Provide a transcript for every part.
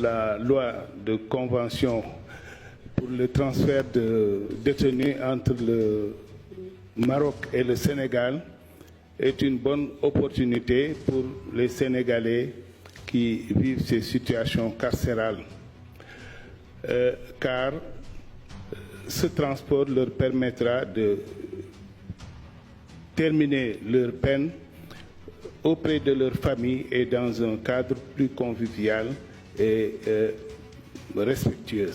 la loi de convention pour le transfert de détenus entre le Maroc et le Sénégal est une bonne opportunité pour les Sénégalais qui vivent ces situations carcérales, car ce transport leur permettra de terminer leur peine auprès de leur famille et dans un cadre plus convivial et respectueux.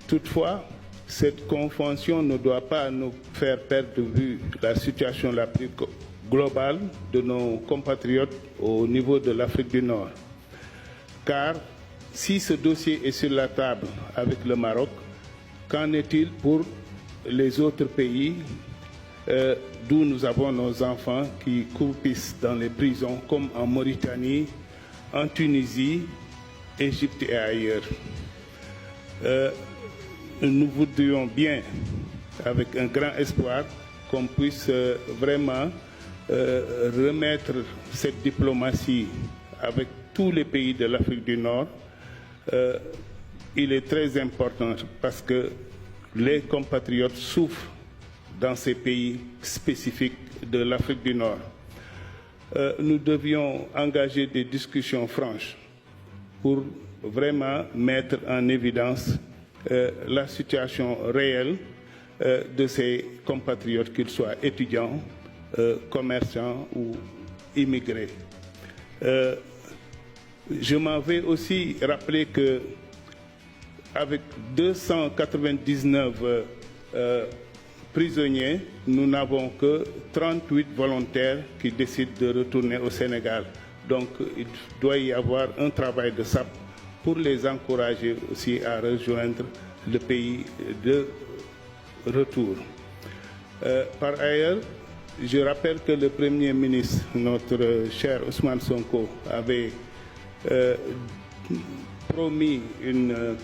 Toutefois, cette convention ne doit pas nous faire perdre de vue la situation la plus globale de nos compatriotes au niveau de l'Afrique du Nord. Car si ce dossier est sur la table avec le Maroc, qu'en est-il pour les autres pays d'où nous avons nos enfants qui croupissent dans les prisons, comme en Mauritanie, en Tunisie, Égypte et ailleurs? Nous voudrions bien, avec un grand espoir, qu'on puisse vraiment remettre cette diplomatie avec tous les pays de l'Afrique du Nord. Il est très important parce que les compatriotes souffrent dans ces pays spécifiques de l'Afrique du Nord. Nous devions engager des discussions franches pour vraiment mettre en évidence la situation réelle de ces compatriotes, qu'ils soient étudiants, commerçants ou immigrés. Je m'en vais aussi rappeler que avec 299 prisonniers, nous n'avons que 38 volontaires qui décident de retourner au Sénégal. Donc il doit y avoir un travail de sape pour les encourager aussi à rejoindre le pays de retour. Par ailleurs, je rappelle que le Premier ministre, notre cher Ousmane Sonko, avait promis une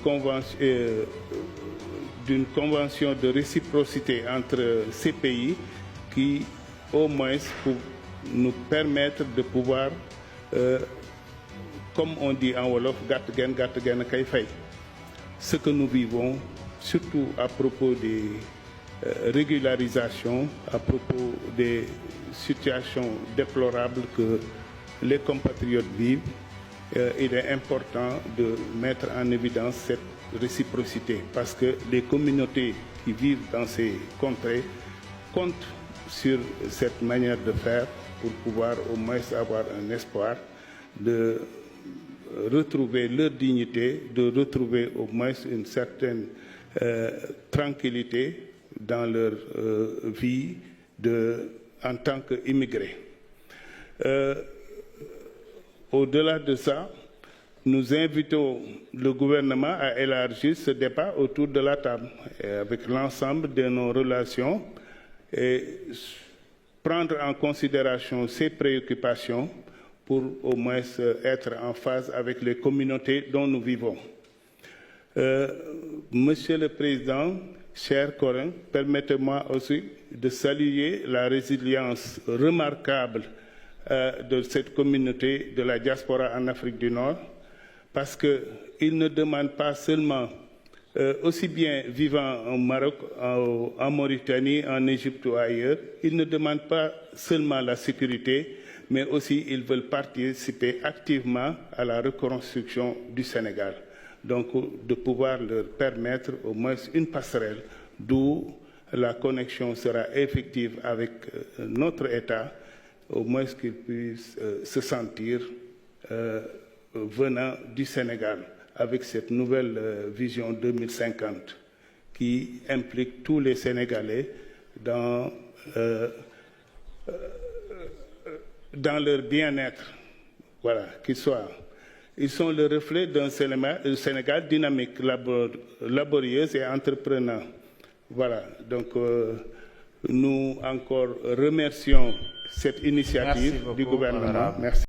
convention de réciprocité entre ces pays qui, au moins, pour nous permettre de pouvoir, comme on dit en Wolof, ce que nous vivons, surtout à propos des régularisations, à propos des situations déplorables que les compatriotes vivent, il est important de mettre en évidence cette réciprocité parce que les communautés qui vivent dans ces contrées comptent sur cette manière de faire pour pouvoir au moins avoir un espoir de retrouver leur dignité, de retrouver au moins une certaine tranquillité dans leur vie en tant qu'immigrés. Au-delà de ça, nous invitons le gouvernement à élargir ce débat autour de la table avec l'ensemble de nos relations et prendre en considération ces préoccupations pour au moins être en phase avec les communautés dont nous vivons. Monsieur le Président, cher Corinne, permettez-moi aussi de saluer la résilience remarquable de cette communauté de la diaspora en Afrique du Nord, parce qu'ils ne demandent pas seulement, aussi bien vivant au Maroc, en Mauritanie, en Égypte ou ailleurs, ils ne demandent pas seulement la sécurité, mais aussi ils veulent participer activement à la reconstruction du Sénégal. Donc de pouvoir leur permettre au moins une passerelle d'où la connexion sera effective avec notre État, au moins qu'ils puissent se sentir venant du Sénégal avec cette nouvelle vision 2050 qui implique tous les Sénégalais dans leur bien-être. Voilà, ils sont le reflet d'un Sénégal dynamique, laborieux et entreprenant. Voilà, donc nous encore remercions cette initiative du gouvernement. Merci.